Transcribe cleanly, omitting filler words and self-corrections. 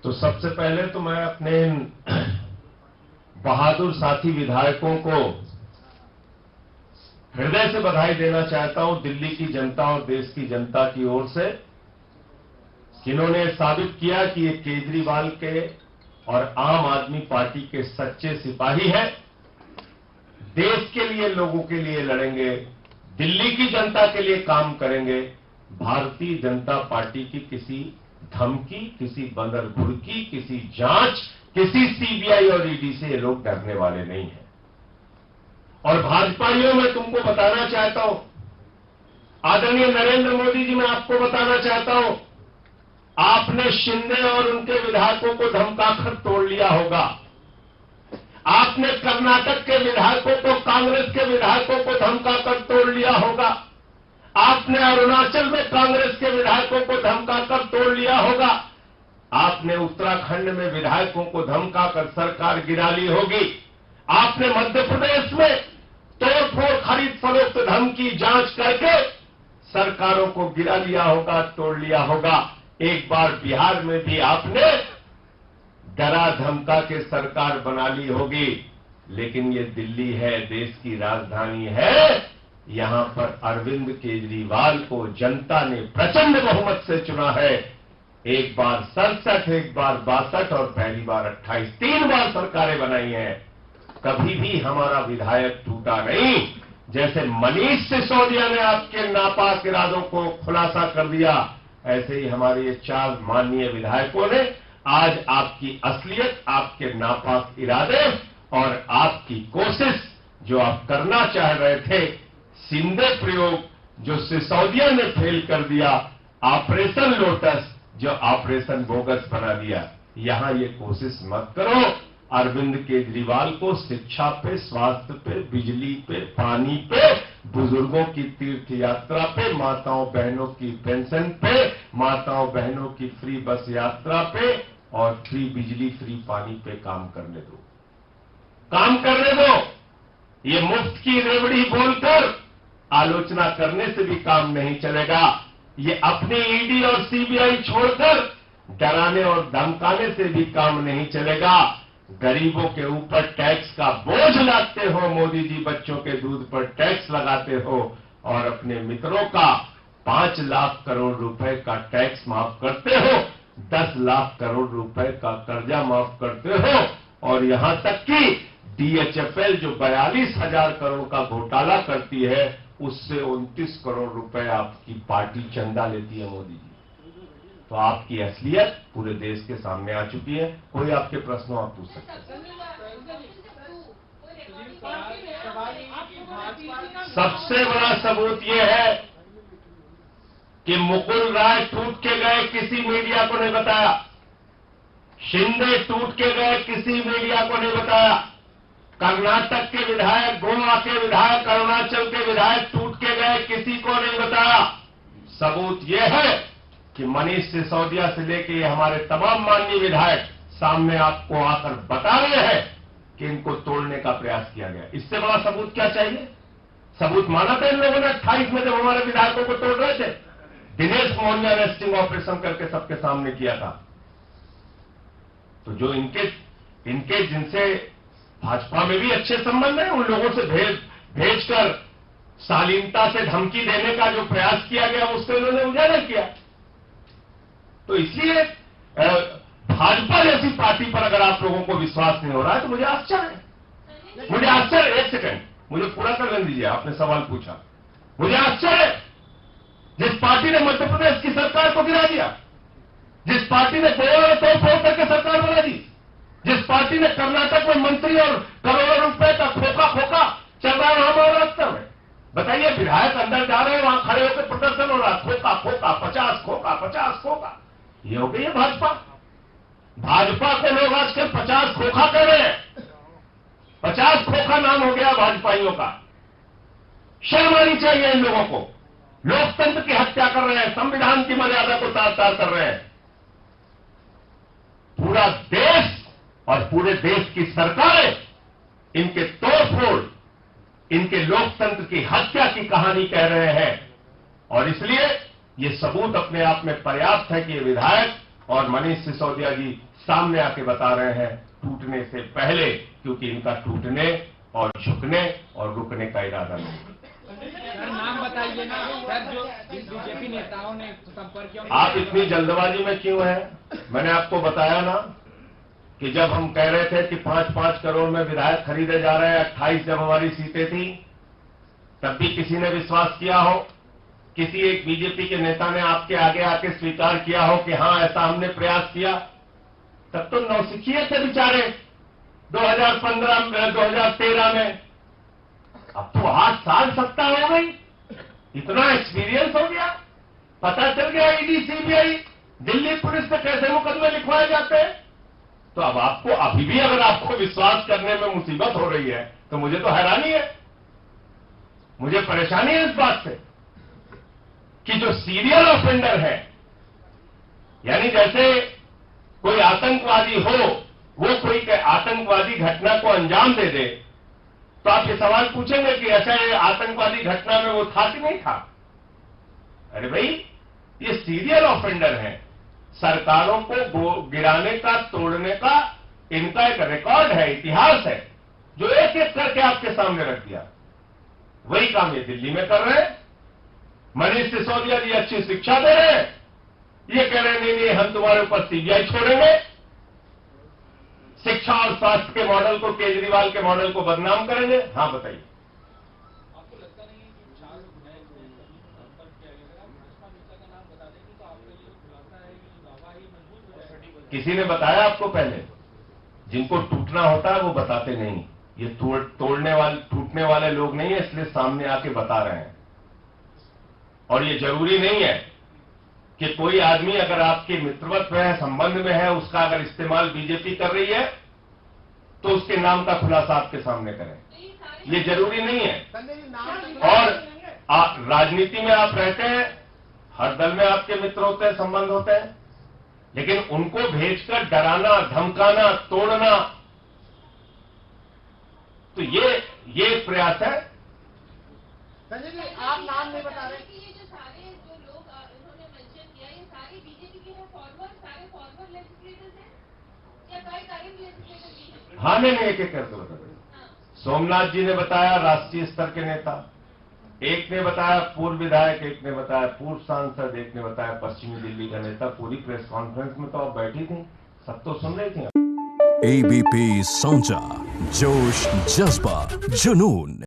तो सबसे पहले तो मैं अपने इन बहादुर साथी विधायकों को हृदय से बधाई देना चाहता हूं, दिल्ली की जनता और देश की जनता की ओर से, जिन्होंने साबित किया कि ये केजरीवाल के और आम आदमी पार्टी के सच्चे सिपाही हैं। देश के लिए, लोगों के लिए लड़ेंगे, दिल्ली की जनता के लिए काम करेंगे। भारतीय जनता पार्टी की किसी धमकी, किसी बंदरभुरकी, किसी जांच, किसी सीबीआई और ईडी से ये लोग डरने वाले नहीं हैं। और भाजपाइयों, मैं तुमको बताना चाहता हूं, आदरणीय नरेंद्र मोदी जी, मैं आपको बताना चाहता हूं, आपने शिंदे और उनके विधायकों को धमकाकर तोड़ लिया होगा। आपने कर्नाटक के विधायकों को, कांग्रेस के विधायकों को धमकाकर तोड़ लिया होगा। आपने अरुणाचल में कांग्रेस के विधायकों को धमकाकर तोड़ लिया होगा। आपने उत्तराखंड में विधायकों को धमकाकर सरकार गिरा ली होगी। आपने मध्य प्रदेश में तोड़फोड़, खरीद फरोख्त, धमकी, जांच करके सरकारों को गिरा लिया होगा, तोड़ लिया होगा। एक बार बिहार में भी आपने डरा धमका के सरकार बना ली होगी। लेकिन ये दिल्ली है, देश की राजधानी है। यहां पर अरविंद केजरीवाल को जनता ने प्रचंड बहुमत से चुना है। एक बार 67, एक बार 62 और पहली बार 28, 3 बार सरकारें बनाई हैं। कभी भी हमारा विधायक टूटा नहीं। जैसे मनीष सिसोदिया ने आपके नापाक इरादों को खुलासा कर दिया, ऐसे ही हमारे ये 4 माननीय विधायकों ने आज आपकी असलियत, आपके नापाक इरादे और आपकी कोशिश जो आप करना चाह रहे थे, शिंदे प्रयोग जो सिसोदिया ने फेल कर दिया, ऑपरेशन लोटस जो ऑपरेशन बोगस बना दिया, यहां ये कोशिश मत करो। अरविंद केजरीवाल को शिक्षा पे, स्वास्थ्य पे, बिजली पे, पानी पे, बुजुर्गों की तीर्थ यात्रा पे, माताओं बहनों की पेंशन पे, माताओं बहनों की फ्री बस यात्रा पे और फ्री बिजली, फ्री पानी पे काम करने दो, काम करने दो। ये मुफ्त की रेवड़ी बोलकर आलोचना करने से भी काम नहीं चलेगा। ये अपनी ईडी और सीबीआई छोड़कर डराने और धमकाने से भी काम नहीं चलेगा। गरीबों के ऊपर टैक्स का बोझ लादते हो मोदी जी, बच्चों के दूध पर टैक्स लगाते हो और अपने मित्रों का 5 लाख करोड़ रुपए का टैक्स माफ करते हो, 10 लाख करोड़ रुपए का कर्जा माफ करते हो और यहां तक कि डीएचएफएल जो 42,000 करोड़ का घोटाला करती है, उससे 29 करोड़ रुपए आपकी पार्टी चंदा लेती है मोदी जी। तो आपकी असलियत पूरे देश के सामने आ चुकी है। कोई आपके प्रश्न आप पूछ सकते हैं। सबसे बड़ा सबूत यह है कि मुकुल राय टूट के गए, किसी मीडिया को नहीं बताया। शिंदे टूट के गए, किसी मीडिया को नहीं बताया। कर्नाटक के विधायक, गोवा के विधायक, अरुणाचल के विधायक टूट के गए, किसी को नहीं बताया। सबूत यह है कि मनीष सिसोदिया से लेके हमारे तमाम माननीय विधायक सामने आपको आकर बता रहे हैं कि इनको तोड़ने का प्रयास किया गया। इससे बड़ा सबूत क्या चाहिए? सबूत माना था इन लोगों ने 28 में जब हमारे विधायकों को तोड़ रहे थे। दिनेश मोहनिया ने स्टिंग ऑपरेशन करके सबके सामने किया था। तो जो इनके जिनसे भाजपा में भी अच्छे संबंध है, उन लोगों से भेजकर शालीनता से धमकी देने का जो प्रयास किया गया, उससे उन्होंने उजागर किया। तो इसलिए भाजपा जैसी पार्टी पर अगर आप लोगों को विश्वास नहीं हो रहा है तो मुझे आश्चर्य है। मुझे आश्चर्य, एक सेकंड मुझे पूरा करने दीजिए। आपने सवाल पूछा, मुझे आश्चर्य, जिस पार्टी ने मध्य प्रदेश की सरकार को गिरा दिया, जिस पार्टी ने गोवा में तोड़फोड़ करके सरकार बना दी, जिस पार्टी ने कर्नाटक में मंत्री और करोड़ों रुपए का खोखा चल रहा है वहां महाराष्ट्र में, बताइए विधायक अंदर जा रहे हैं, वहां खड़े होकर प्रदर्शन हो रहा, खोखा 50 खोखा। ये हो गई है भाजपा। भाजपा को लोग आजकल 50 खोखा कह रहे हैं। 50 खोखा नाम हो गया भाजपाइयों का। शर्म आनी चाहिए इन लोगों को। लोकतंत्र की हत्या कर रहे हैं, संविधान की मर्यादा को तार-तार कर रहे हैं। पूरा देश और पूरे देश की सरकारें इनके तोड़फोड़, इनके लोकतंत्र की हत्या की कहानी कह रहे हैं। और इसलिए ये सबूत अपने आप में पर्याप्त है कि ये विधायक और मनीष सिसोदिया जी सामने आके बता रहे हैं टूटने से पहले, क्योंकि इनका टूटने और झुकने और रुकने का इरादा नहीं। सर नाम बताइए ना सर, जो बीजेपी नेताओं ने संपर्क किया। आप इतनी जल्दबाजी में क्यों हैं? मैंने आपको बताया ना कि जब हम कह रहे थे कि 5-5 करोड़ में विधायक खरीदे जा रहे हैं, 28 जब हमारी सीटें थी, तब भी किसी ने विश्वास किया हो? किसी एक बीजेपी के नेता ने आपके आगे आके स्वीकार किया हो कि हां ऐसा हमने प्रयास किया? तब तो नौसिखिए थे बेचारे 2013 में। अब तो 8 साल सत्ता हो गई, इतना एक्सपीरियंस हो गया, पता चल गया ईडी सीबीआई दिल्ली पुलिस से कैसे मुकदमे लिखवाए जाते हैं। तो अब आपको अभी भी अगर आपको विश्वास करने में मुसीबत हो रही है तो मुझे तो हैरानी है, मुझे परेशानी है इस बात से कि जो सीरियल ऑफेंडर है, यानी जैसे कोई आतंकवादी हो, वो कोई आतंकवादी घटना को अंजाम दे दे, तो आप ये सवाल पूछेंगे कि अच्छा ये आतंकवादी घटना में वो था कि नहीं था? अरे भाई, ये सीरियल ऑफेंडर हैं। सरकारों को गिराने का, तोड़ने का इनका एक रिकॉर्ड है, इतिहास है, जो एक एक करके आपके सामने रख दिया। वही काम ये दिल्ली में कर रहे हैं। मनीष सिसोदिया जी अच्छी शिक्षा दे रहे हैं, ये कह रहे हैं नहीं हम तुम्हारे ऊपर सीबीआई छोड़ेंगे। शिक्षा और स्वास्थ्य के मॉडल को, केजरीवाल के मॉडल को बदनाम करेंगे। हाँ बताइए। आपको लगता नहीं है कि 4 विधायक संपर्क किया गया? आप भाजपा नेता का नाम बता देंगे तो आपका ये खुलासा है कि दावा ही मजबूत हो जाएगा। किसी ने बताया आपको पहले? जिनको टूटना होता है वो बताते नहीं। ये टूटने वाले लोग नहीं है, इसलिए सामने आके बता रहे हैं। और ये जरूरी नहीं है कि कोई आदमी अगर आपके मित्रवत में है, संबंध में है, उसका अगर इस्तेमाल बीजेपी कर रही है तो उसके नाम का खुलासा आपके सामने करें, ये जरूरी नहीं है। और राजनीति में आप रहते हैं, हर दल में आपके मित्र होते हैं, संबंध होते हैं, लेकिन उनको भेजकर डराना, धमकाना, तोड़ना, तो ये एक प्रयास है। संजय जी, आप नाम नहीं बता रहे। ये जो सारे जो लोग इन्होंने मेंशन किया, ये सारे बीजेपी के हैं, सारे फॉरवर्ड लेजिस्लेटर्स हैं या कार्यकारी लेजिस्लेटर भी हैं? हाँ नहीं एक एक करके बता दें। सोमनाथ जी ने बताया राष्ट्रीय स्तर के नेता, एक ने बताया पूर्व विधायक, एक ने बताया पूर्व सांसद, एक ने बताया पश्चिमी दिल्ली का नेता। पूरी प्रेस कॉन्फ्रेंस में तो आप बैठी थी, सब तो सुन रही थी। ABP Sonja, जोश, जज्बा, जुनून।